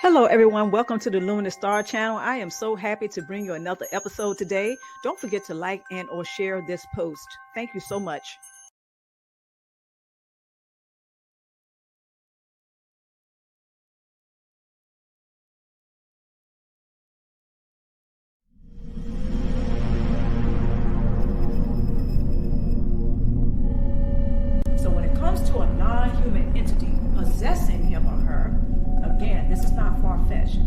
Hello, everyone. Welcome to the Luminous Star channel. I am so happy to bring you another episode today. Don't forget to like and or share this post. Thank you so much. So when it comes to a non-human entity possessing him or her, again, this is not far-fetched.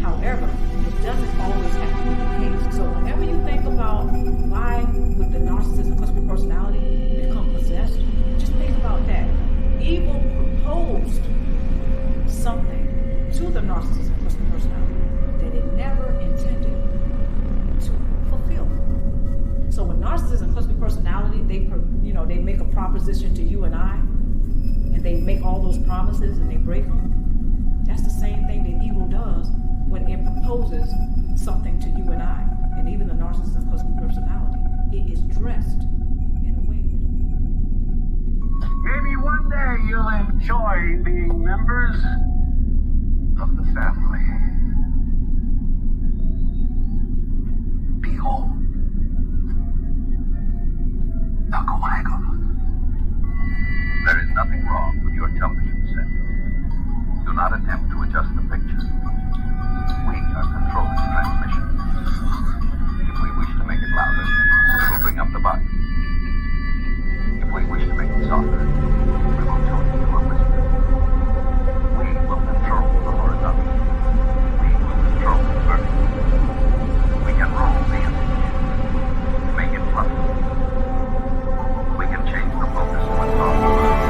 However, it doesn't always have to be the case. So whenever you think about why would the narcissist and cluster personality become possessed, just think about that. Evil proposed something to the narcissist and cluster personality that it never intended to fulfill. So when narcissists and cluster personality, they make a proposition to you and I, and they make all those promises and they break them. That's the same thing that evil does when it proposes something to you and I, and even the narcissist and cluster personality. It is dressed in a way that maybe one day you'll enjoy being members of the family. Behold, the coagulum. There is nothing wrong with your television set. Do not attempt to adjust the picture. We are controlling the transmission. If we wish to make it louder, we will bring up the button. If we wish to make it softer, we will tune it to a whisper. We will control the horizontal. We will control the vertical. We can roll the image, make it fluffy. We can change the focus to a soft blur.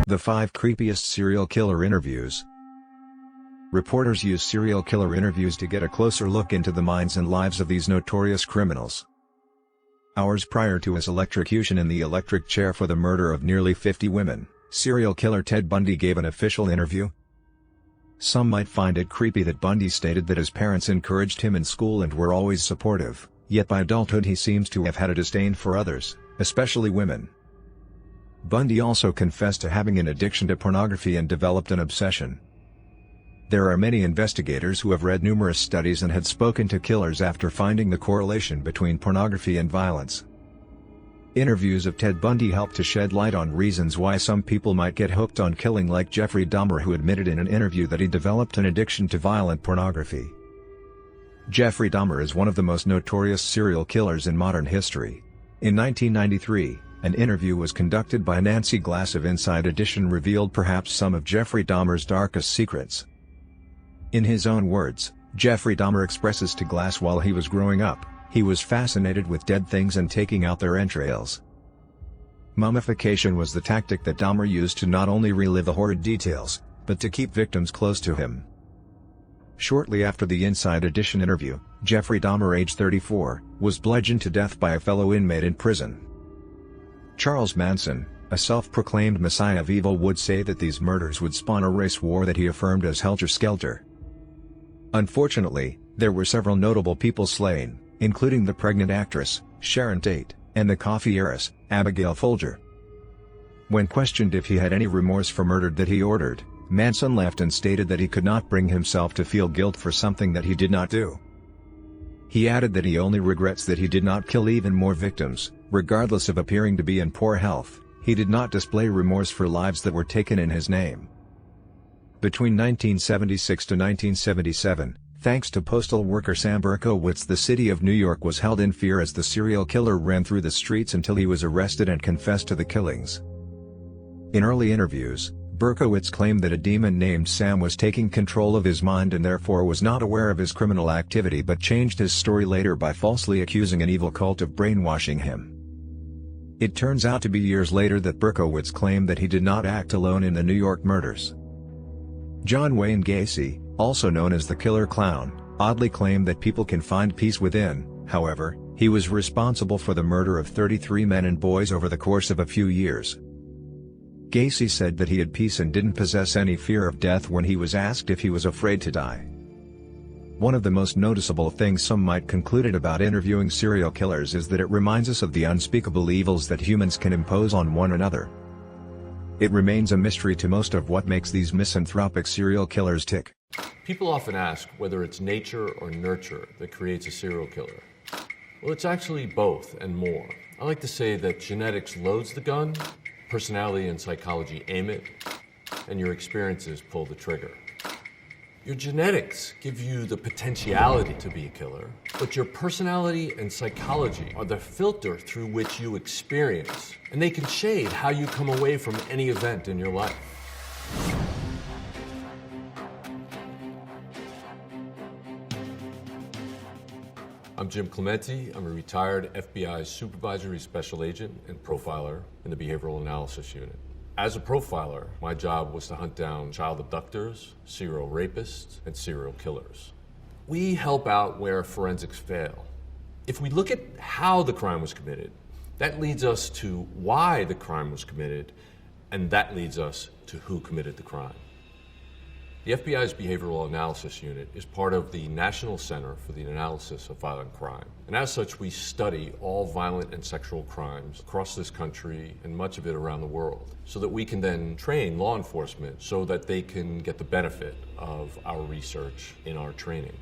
The 5 creepiest serial killer interviews. Reporters use serial killer interviews to get a closer look into the minds and lives of these notorious criminals. Hours prior to his electrocution in the electric chair for the murder of nearly 50 women, serial killer Ted Bundy gave an official interview. Some might find it creepy that Bundy stated that his parents encouraged him in school and were always supportive, yet by adulthood he seems to have had a disdain for others, especially women. Bundy also confessed to having an addiction to pornography and developed an obsession. There are many investigators who have read numerous studies and had spoken to killers after finding the correlation between pornography and violence. Interviews of Ted Bundy help to shed light on reasons why some people might get hooked on killing, like Jeffrey Dahmer, who admitted in an interview that he developed an addiction to violent pornography. Jeffrey Dahmer is one of the most notorious serial killers in modern history. In 1993, an interview was conducted by Nancy Glass of Inside Edition revealed perhaps some of Jeffrey Dahmer's darkest secrets. In his own words, Jeffrey Dahmer expresses to Glass while he was growing up, he was fascinated with dead things and taking out their entrails. Mummification was the tactic that Dahmer used to not only relive the horrid details, but to keep victims close to him. Shortly after the Inside Edition interview, Jeffrey Dahmer, age 34, was bludgeoned to death by a fellow inmate in prison. Charles Manson, a self-proclaimed messiah of evil, would say that these murders would spawn a race war that he affirmed as helter-skelter. Unfortunately, there were several notable people slain, including the pregnant actress, Sharon Tate, and the coffee heiress, Abigail Folger. When questioned if he had any remorse for murder that he ordered, Manson laughed and stated that he could not bring himself to feel guilt for something that he did not do. He added that he only regrets that he did not kill even more victims. Regardless of appearing to be in poor health, he did not display remorse for lives that were taken in his name. Between 1976 to 1977, thanks to postal worker Sam Berkowitz, the city of New York was held in fear as the serial killer ran through the streets until he was arrested and confessed to the killings. In early interviews, Berkowitz claimed that a demon named Sam was taking control of his mind and therefore was not aware of his criminal activity, but changed his story later by falsely accusing an evil cult of brainwashing him. It turns out to be years later that Berkowitz claimed that he did not act alone in the New York murders. John Wayne Gacy, also known as the Killer Clown, oddly claimed that people can find peace within. However, he was responsible for the murder of 33 men and boys over the course of a few years. Gacy said that he had peace and didn't possess any fear of death when he was asked if he was afraid to die. One of the most noticeable things some might conclude about interviewing serial killers is that it reminds us of the unspeakable evils that humans can impose on one another. It remains a mystery to most of what makes these misanthropic serial killers tick. People often ask whether it's nature or nurture that creates a serial killer. Well, it's actually both and more. I like to say that genetics loads the gun, personality and psychology aim it, and your experiences pull the trigger. Your genetics give you the potentiality to be a killer, but your personality and psychology are the filter through which you experience, and they can shade how you come away from any event in your life. I'm Jim Clementi. I'm a retired FBI supervisory special agent and profiler in the Behavioral Analysis Unit. As a profiler, my job was to hunt down child abductors, serial rapists, and serial killers. We help out where forensics fail. If we look at how the crime was committed, that leads us to why the crime was committed, and that leads us to who committed the crime. The FBI's Behavioral Analysis Unit is part of the National Center for the Analysis of Violent Crime. And as such, we study all violent and sexual crimes across this country and much of it around the world, so that we can then train law enforcement so that they can get the benefit of our research in our training.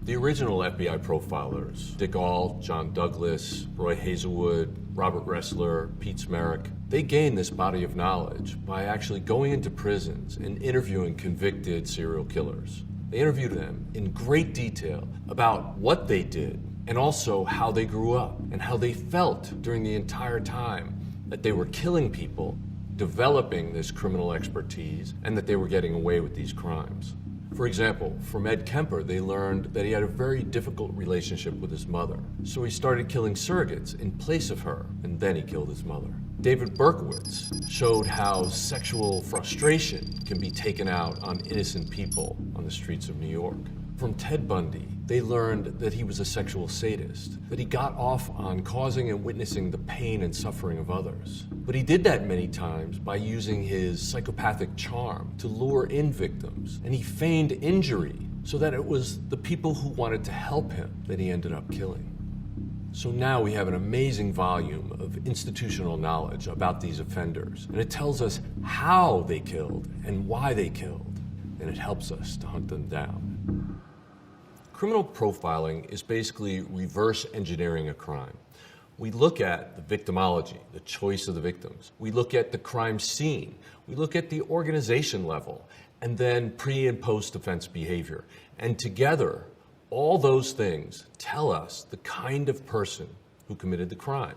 The original FBI profilers, Dick Ault, John Douglas, Roy Hazelwood, Robert Ressler, Pete Smerick, they gained this body of knowledge by actually going into prisons and interviewing convicted serial killers. They interviewed them in great detail about what they did and also how they grew up and how they felt during the entire time that they were killing people, developing this criminal expertise, and that they were getting away with these crimes. For example, from Ed Kemper, they learned that he had a very difficult relationship with his mother. So he started killing surrogates in place of her, and then he killed his mother. David Berkowitz showed how sexual frustration can be taken out on innocent people on the streets of New York. From Ted Bundy, they learned that he was a sexual sadist, that he got off on causing and witnessing the pain and suffering of others. But he did that many times by using his psychopathic charm to lure in victims, and he feigned injury so that it was the people who wanted to help him that he ended up killing. So now we have an amazing volume of institutional knowledge about these offenders, and it tells us how they killed and why they killed, and it helps us to hunt them down. Criminal profiling is basically reverse engineering a crime. We look at the victimology, the choice of the victims. We look at the crime scene. We look at the organization level, and then pre- and post-offense behavior. And together, all those things tell us the kind of person who committed the crime.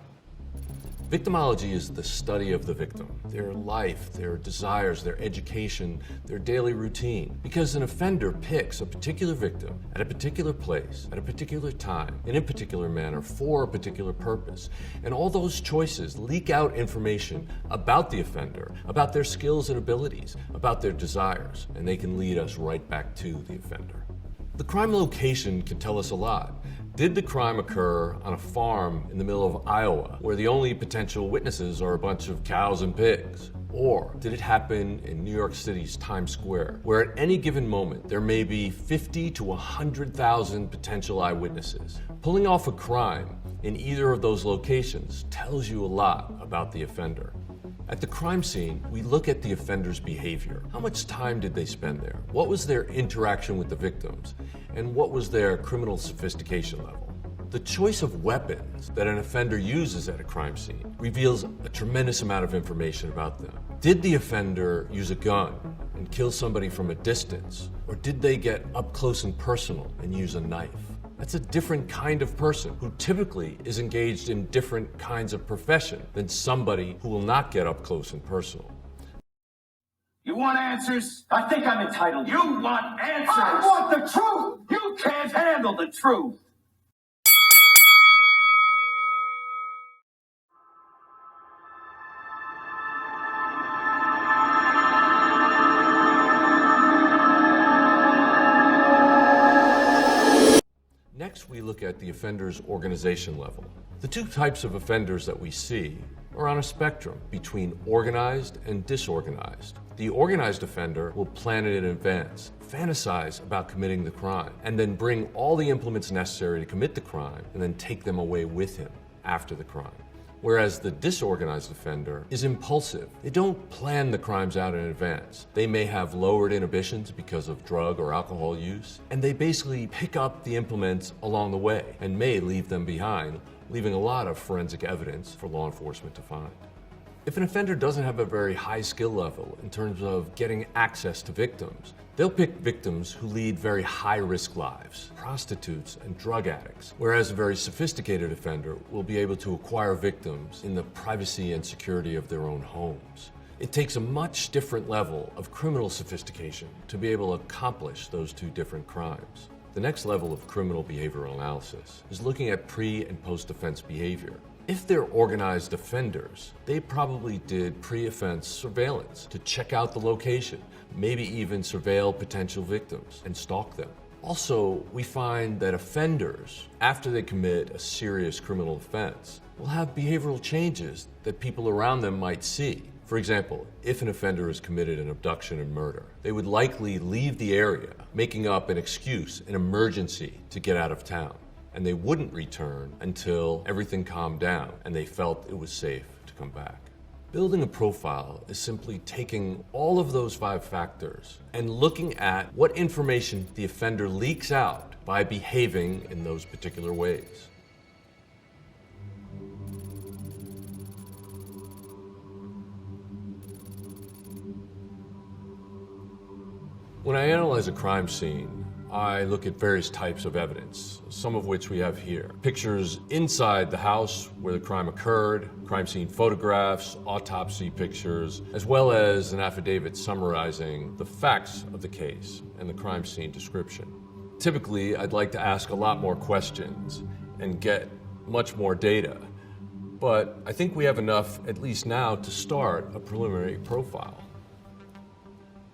Victimology is the study of the victim, their life, their desires, their education, their daily routine. Because an offender picks a particular victim at a particular place, at a particular time, in a particular manner, for a particular purpose. And all those choices leak out information about the offender, about their skills and abilities, about their desires, and they can lead us right back to the offender. The crime location can tell us a lot. Did the crime occur on a farm in the middle of Iowa, where the only potential witnesses are a bunch of cows and pigs? Or did it happen in New York City's Times Square, where at any given moment there may be 50 to 100,000 potential eyewitnesses? Pulling off a crime in either of those locations tells you a lot about the offender. At the crime scene, we look at the offender's behavior. How much time did they spend there? What was their interaction with the victims? And what was their criminal sophistication level? The choice of weapons that an offender uses at a crime scene reveals a tremendous amount of information about them. Did the offender use a gun and kill somebody from a distance? Or did they get up close and personal and use a knife? That's a different kind of person who typically is engaged in different kinds of profession than somebody who will not get up close and personal. You want answers? I think I'm entitled. You want answers? I want the truth! You can't handle the truth! Next, we look at the offender's organization level. The two types of offenders that we see are on a spectrum between organized and disorganized. The organized offender will plan it in advance, fantasize about committing the crime, and then bring all the implements necessary to commit the crime and then take them away with him after the crime. Whereas the disorganized offender is impulsive. They don't plan the crimes out in advance. They may have lowered inhibitions because of drug or alcohol use, and they basically pick up the implements along the way and may leave them behind, leaving a lot of forensic evidence for law enforcement to find. If an offender doesn't have a very high skill level in terms of getting access to victims, they'll pick victims who lead very high-risk lives, prostitutes and drug addicts, whereas a very sophisticated offender will be able to acquire victims in the privacy and security of their own homes. It takes a much different level of criminal sophistication to be able to accomplish those two different crimes. The next level of criminal behavioral analysis is looking at pre- and post-offense behavior. If they're organized offenders, they probably did pre-offense surveillance to check out the location, maybe even surveil potential victims and stalk them. Also, we find that offenders, after they commit a serious criminal offense, will have behavioral changes that people around them might see. For example, if an offender has committed an abduction and murder, they would likely leave the area, making up an excuse, an emergency to get out of town. And they wouldn't return until everything calmed down and they felt it was safe to come back. Building a profile is simply taking all of those 5 factors and looking at what information the offender leaks out by behaving in those particular ways. When I analyze a crime scene, I look at various types of evidence, some of which we have here. Pictures inside the house where the crime occurred, crime scene photographs, autopsy pictures, as well as an affidavit summarizing the facts of the case and the crime scene description. Typically, I'd like to ask a lot more questions and get much more data, but I think we have enough, at least now, to start a preliminary profile.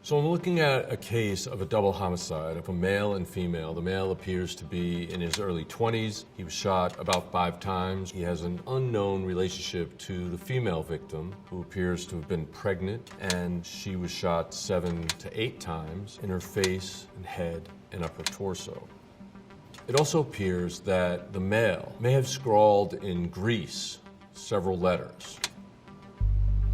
So I'm looking at a case of a double homicide of a male and female. The male appears to be in his early 20s. He was shot about 5 times. He has an unknown relationship to the female victim, who appears to have been pregnant, and she was shot 7 to 8 times in her face and head and upper torso. It also appears that the male may have scrawled in grease several letters.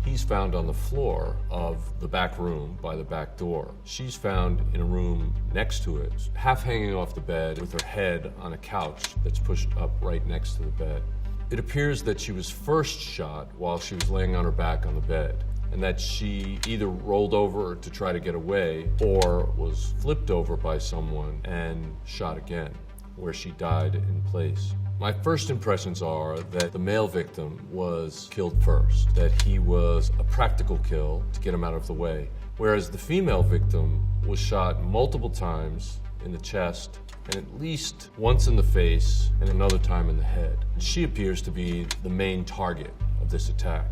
He's found on the floor of the back room by the back door. She's found in a room next to it, half hanging off the bed with her head on a couch that's pushed up right next to the bed. It appears that she was first shot while she was laying on her back on the bed, and that she either rolled over to try to get away or was flipped over by someone and shot again, where she died in place. My first impressions are that the male victim was killed first, that he was a practical kill to get him out of the way, whereas the female victim was shot multiple times in the chest and at least once in the face and another time in the head. She appears to be the main target of this attack.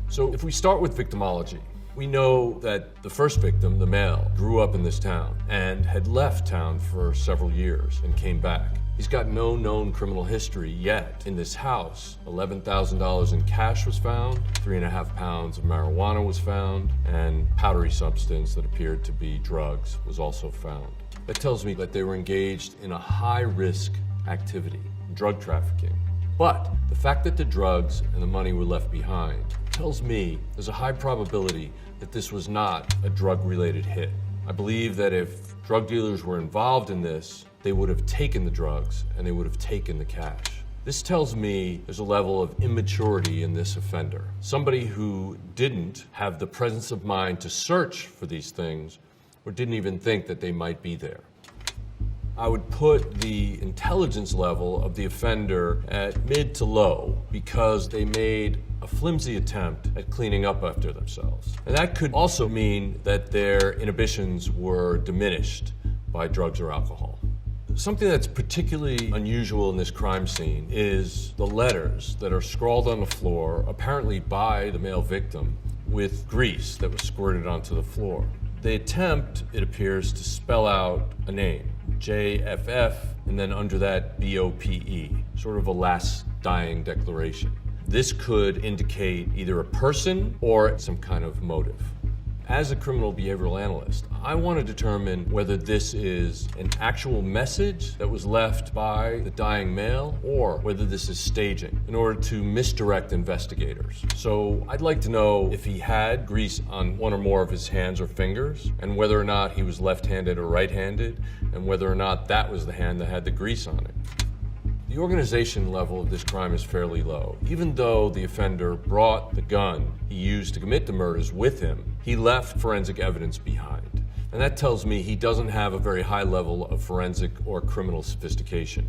So if we start with victimology, we know that the first victim, the male, grew up in this town and had left town for several years and came back. He's got no known criminal history yet. In this house, $11,000 in cash was found, 3.5 pounds of marijuana was found, and powdery substance that appeared to be drugs was also found. That tells me that they were engaged in a high-risk activity, drug trafficking. But the fact that the drugs and the money were left behind tells me there's a high probability that this was not a drug-related hit. I believe that if drug dealers were involved in this, they would have taken the drugs and they would have taken the cash. This tells me there's a level of immaturity in this offender. Somebody who didn't have the presence of mind to search for these things or didn't even think that they might be there. I would put the intelligence level of the offender at mid to low because they made a flimsy attempt at cleaning up after themselves. And that could also mean that their inhibitions were diminished by drugs or alcohol. Something that's particularly unusual in this crime scene is the letters that are scrawled on the floor, apparently by the male victim, with grease that was squirted onto the floor. They attempt, it appears, to spell out a name. JFF, and then under that BOPE, sort of a last dying declaration. This could indicate either a person or some kind of motive. As a criminal behavioral analyst, I want to determine whether this is an actual message that was left by the dying male or whether this is staging in order to misdirect investigators. So I'd like to know if he had grease on one or more of his hands or fingers, and whether or not he was left-handed or right-handed, and whether or not that was the hand that had the grease on it. The organization level of this crime is fairly low. Even though the offender brought the gun he used to commit the murders with him, he left forensic evidence behind. And that tells me he doesn't have a very high level of forensic or criminal sophistication.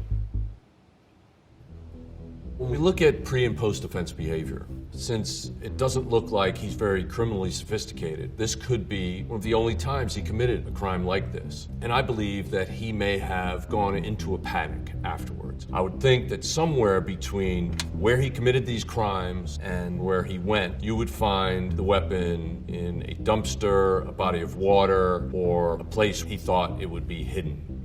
When we look at pre- and post-offense behavior, since it doesn't look like he's very criminally sophisticated, this could be one of the only times he committed a crime like this. And I believe that he may have gone into a panic afterwards. I would think that somewhere between where he committed these crimes and where he went, you would find the weapon in a dumpster, a body of water, or a place he thought it would be hidden.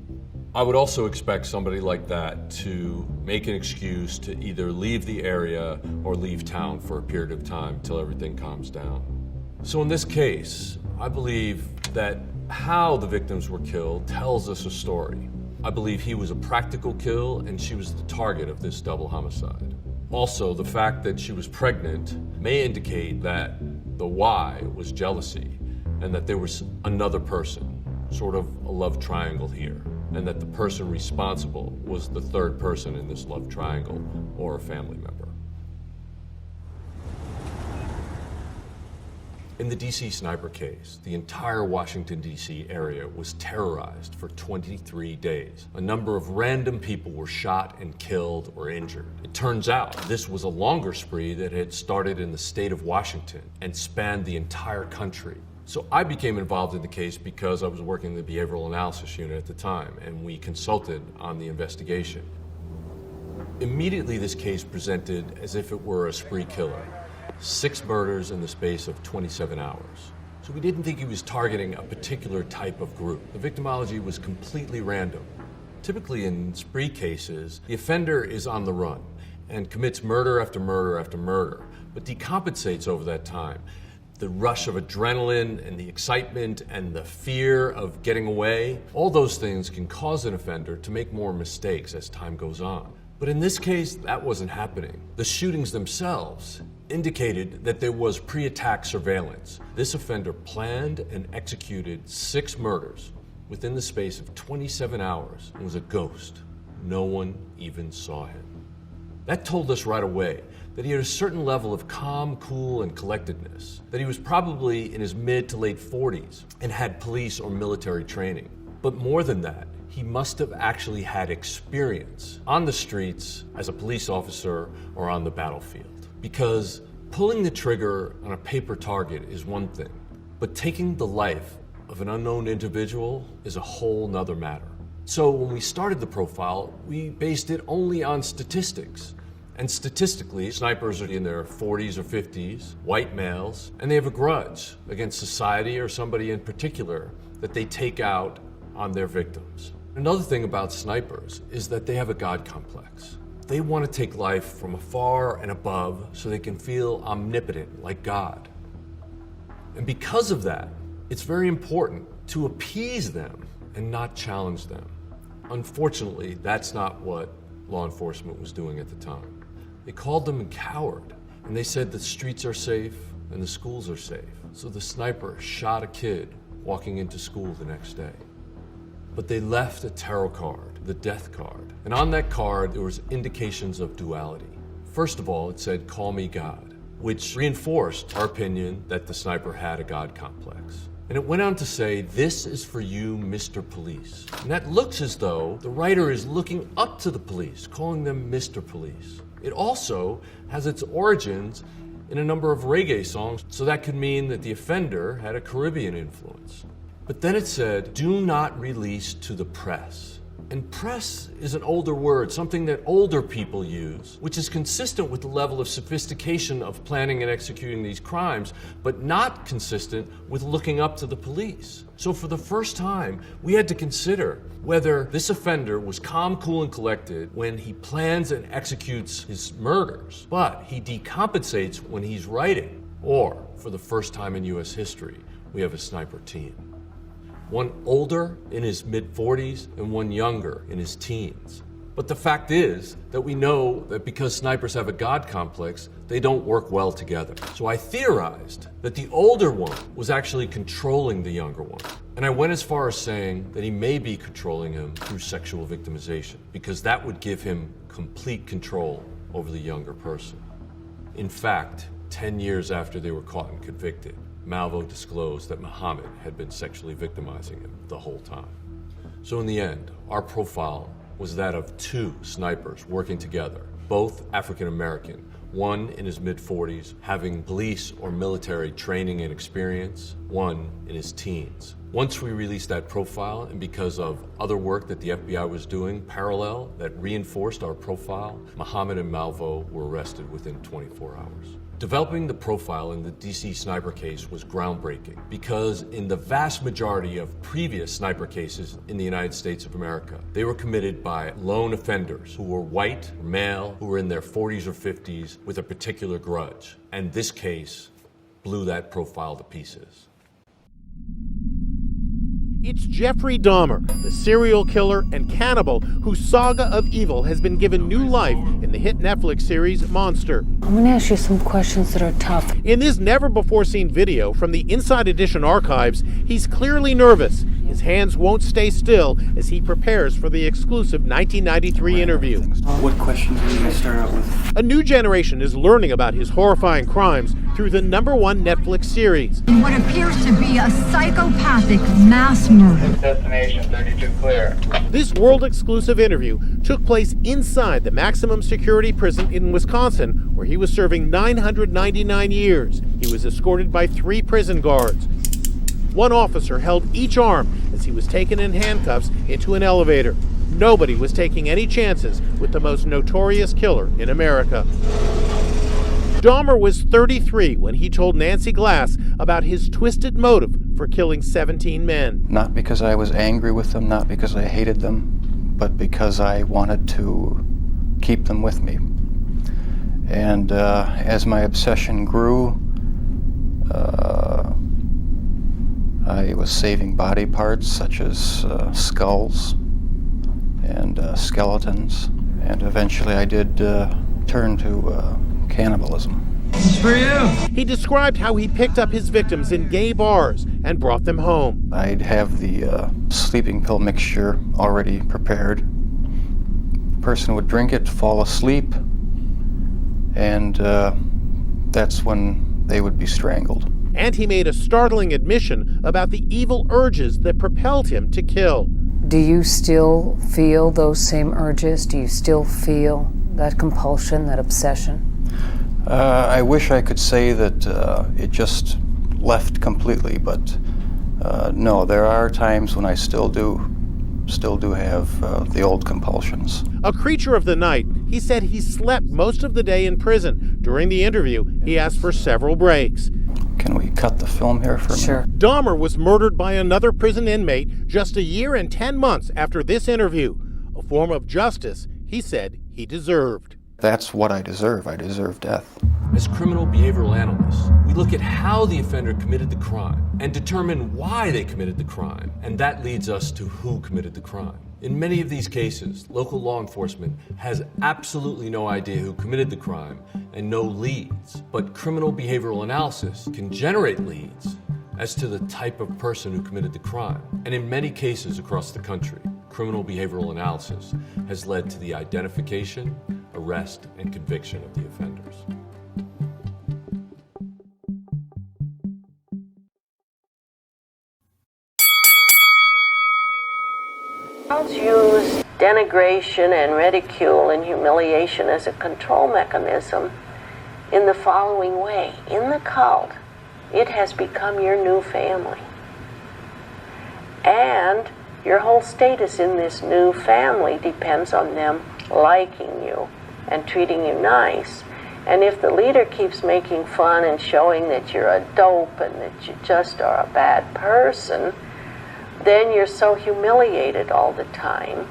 I would also expect somebody like that to make an excuse to either leave the area or leave town for a period of time till everything calms down. So in this case, I believe that how the victims were killed tells us a story. I believe he was a practical kill and she was the target of this double homicide. Also, the fact that she was pregnant may indicate that the why was jealousy and that there was another person, sort of a love triangle here, and that the person responsible was the third person in this love triangle or a family member. In the DC sniper case, the entire Washington, D.C. area was terrorized for 23 days. A number of random people were shot and killed or injured. It turns out this was a longer spree that had started in the state of Washington and spanned the entire country. So I became involved in the case because I was working in the behavioral analysis unit at the time, and we consulted on the investigation. Immediately, this case presented as if it were a spree killer. 6 murders in the space of 27 hours. So we didn't think he was targeting a particular type of group. The victimology was completely random. Typically in spree cases, the offender is on the run and commits murder after murder after murder, but decompensates over that time. The rush of adrenaline and the excitement and the fear of getting away, all those things can cause an offender to make more mistakes as time goes on. But in this case, that wasn't happening. The shootings themselves indicated that there was pre-attack surveillance. This offender planned and executed 6 murders within the space of 27 hours and was a ghost. No one even saw him. That told us right away that he had a certain level of calm, cool, and collectedness, that he was probably in his mid to late 40s and had police or military training. But more than that, he must have actually had experience on the streets as a police officer or on the battlefield. Because pulling the trigger on a paper target is one thing, but taking the life of an unknown individual is a whole nother matter. So when we started the profile, we based it only on statistics. And statistically, snipers are in their 40s or 50s, white males, and they have a grudge against society or somebody in particular that they take out on their victims. Another thing about snipers is that they have a God complex. They want to take life from afar and above so they can feel omnipotent like God. And because of that, it's very important to appease them and not challenge them. Unfortunately, that's not what law enforcement was doing at the time. They called them a coward, and they said the streets are safe and the schools are safe. So the sniper shot a kid walking into school the next day. But they left a tarot card, the death card. And on that card, there was indications of duality. First of all, it said, "Call me God," which reinforced our opinion that the sniper had a God complex. And it went on to say, "This is for you, Mr. Police." And that looks as though the writer is looking up to the police, calling them Mr. Police. It also has its origins in a number of reggae songs, so that could mean that the offender had a Caribbean influence. But then it said, "Do not release to the press." And press is an older word, something that older people use, which is consistent with the level of sophistication of planning and executing these crimes, but not consistent with looking up to the police. So for the first time, we had to consider whether this offender was calm, cool, and collected when he plans and executes his murders, but he decompensates when he's writing. Or, for the first time in US history, we have a sniper team. One older in his mid-40s and one younger in his teens. But the fact is that we know that because snipers have a God complex, they don't work well together. So I theorized that the older one was actually controlling the younger one. And I went as far as saying that he may be controlling him through sexual victimization, because that would give him complete control over the younger person. In fact, 10 years after they were caught and convicted, Malvo disclosed that Muhammad had been sexually victimizing him the whole time. So in the end, our profile was that of two snipers working together, both African American, one in his mid-40s, having police or military training and experience, one in his teens. Once we released that profile, and because of other work that the FBI was doing parallel that reinforced our profile, Muhammad and Malvo were arrested within 24 hours. Developing the profile in the DC sniper case was groundbreaking because in the vast majority of previous sniper cases in the United States of America, they were committed by lone offenders who were white, or male, who were in their 40s or 50s with a particular grudge. And this case blew that profile to pieces. It's Jeffrey Dahmer, the serial killer and cannibal whose saga of evil has been given new life in the hit Netflix series Monster. I'm going to ask you some questions that are tough. In this never-before-seen video from the Inside Edition archives, he's clearly nervous. His hands won't stay still as he prepares for the exclusive 1993 interview. What questions are you going to start out with? A new generation is learning about his horrifying crimes through the #1 Netflix series. In what appears to be a psychopathic mass murder. Destination 32 clear. This world-exclusive interview took place inside the maximum security prison in Wisconsin, where he was serving 999 years. He was escorted by 3 prison guards. One officer held each arm as he was taken in handcuffs into an elevator. Nobody was taking any chances with the most notorious killer in America. Dahmer was 33 when he told Nancy Glass about his twisted motive for killing 17 men. Not because I was angry with them, not because I hated them, but because I wanted to keep them with me. And as my obsession grew, I was saving body parts such as skulls and skeletons, and eventually I did turn to cannibalism. It's for you. He described how he picked up his victims in gay bars and brought them home. I'd have the sleeping pill mixture already prepared. The person would drink it, fall asleep, and that's when they would be strangled. And he made a startling admission about the evil urges that propelled him to kill. Do you still feel those same urges? Do you still feel that compulsion, that obsession? I wish I could say that it just left completely, but no, there are times when I still do have the old compulsions. A creature of the night, he said he slept most of the day in prison. During the interview, he asked for several breaks. Can we cut the film here for a minute? Sure. Dahmer was murdered by another prison inmate just a year and 10 months after this interview, a form of justice he said he deserved. That's what I deserve. I deserve death. As criminal behavioral analysts, we look at how the offender committed the crime and determine why they committed the crime, and that leads us to who committed the crime. In many of these cases, local law enforcement has absolutely no idea who committed the crime and no leads, but criminal behavioral analysis can generate leads as to the type of person who committed the crime. And in many cases across the country, criminal behavioral analysis has led to the identification, arrest, and conviction of the offenders. Use denigration and ridicule and humiliation as a control mechanism in the following way. In the cult, it has become your new family. And Your whole status in this new family depends on them liking you and treating you nice. And if the leader keeps making fun and showing that you're a dope and that you just are a bad person, then you're so humiliated all the time.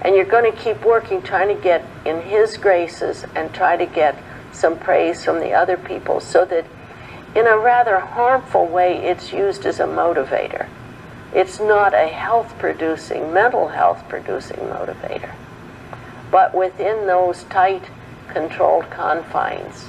And you're going to keep working, trying to get in his graces and try to get some praise from the other people, so that in a rather harmful way it's used as a motivator. It's not a mental health producing motivator. But within those tight, controlled confines.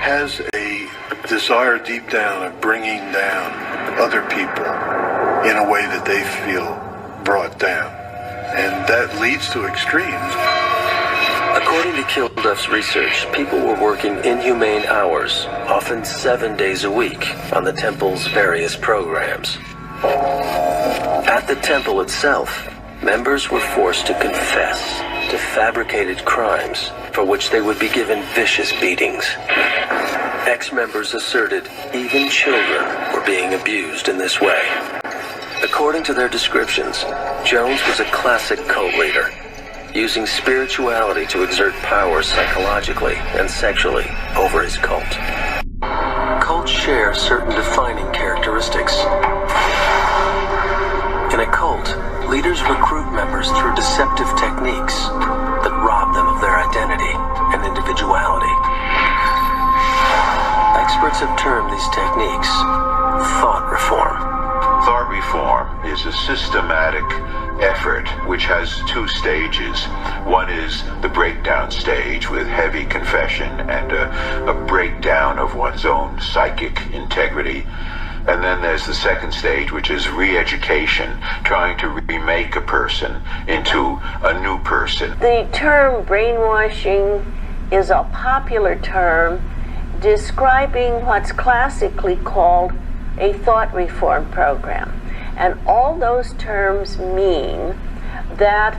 Has a desire deep down of bringing down other people in a way that they feel brought down. And that leads to extremes. According to Kilduff's research, people were working inhumane hours, often 7 days a week, on the temple's various programs. At the temple itself, members were forced to confess to fabricated crimes for which they would be given vicious beatings. Ex-members asserted even children were being abused in this way. According to their descriptions, Jones was a classic cult leader, using spirituality to exert power psychologically and sexually over his cult. Cults share certain defining characteristics. In a cult, leaders recruit members through deceptive techniques that rob them of their identity and individuality. Experts have termed these techniques thought reform. Thought reform is a systematic effort which has two stages. One is the breakdown stage with heavy confession and a breakdown of one's own psychic integrity. And then there's the second stage, which is re-education, trying to remake a person into a new person. The term brainwashing is a popular term describing what's classically called a thought reform program. And all those terms mean that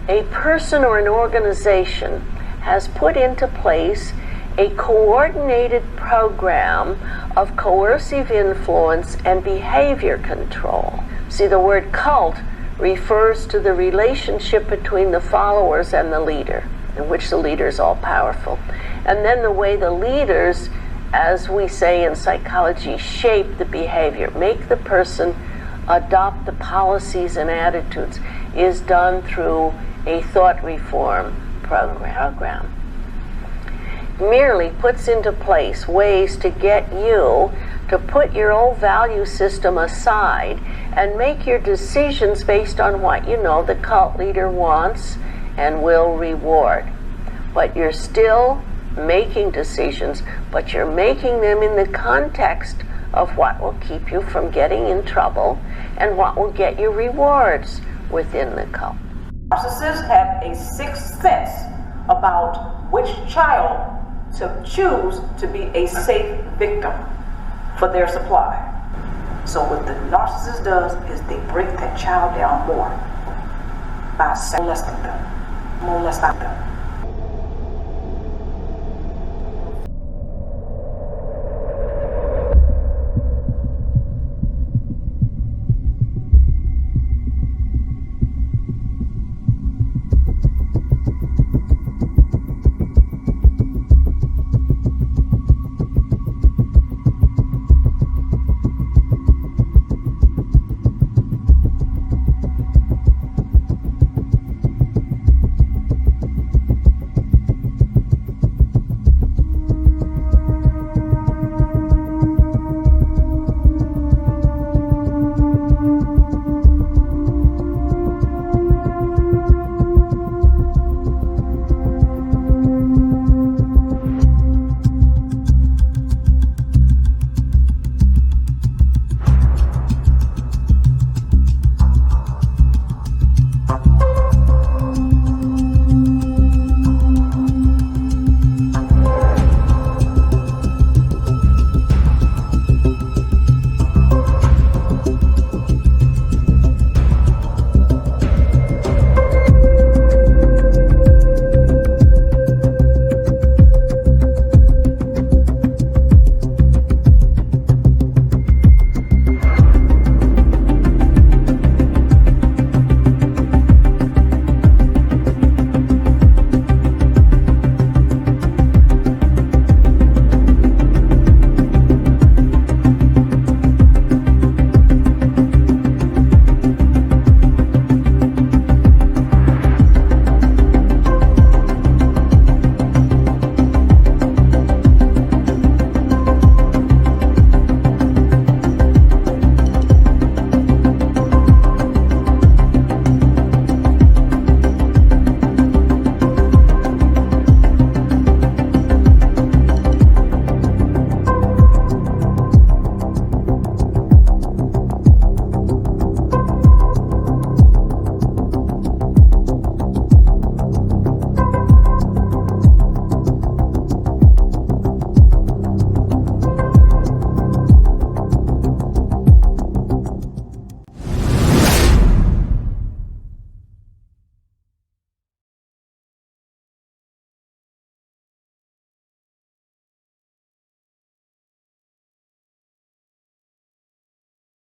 a person or an organization has put into place a coordinated program of coercive influence and behavior control. See, the word cult refers to the relationship between the followers and the leader, in which the leader is all powerful. And then the way the leaders, as we say in psychology, shape the behavior, make the person adopt the policies and attitudes, is done through a thought reform program. Merely puts into place ways to get you to put your old value system aside and make your decisions based on what you know the cult leader wants and will reward. But you're still making decisions, but you're making them in the context of what will keep you from getting in trouble and what will get you rewards within the cult. Narcissists have a sixth sense about which child to choose to be a safe victim for their supply. So what the narcissist does is they break that child down more by molesting them.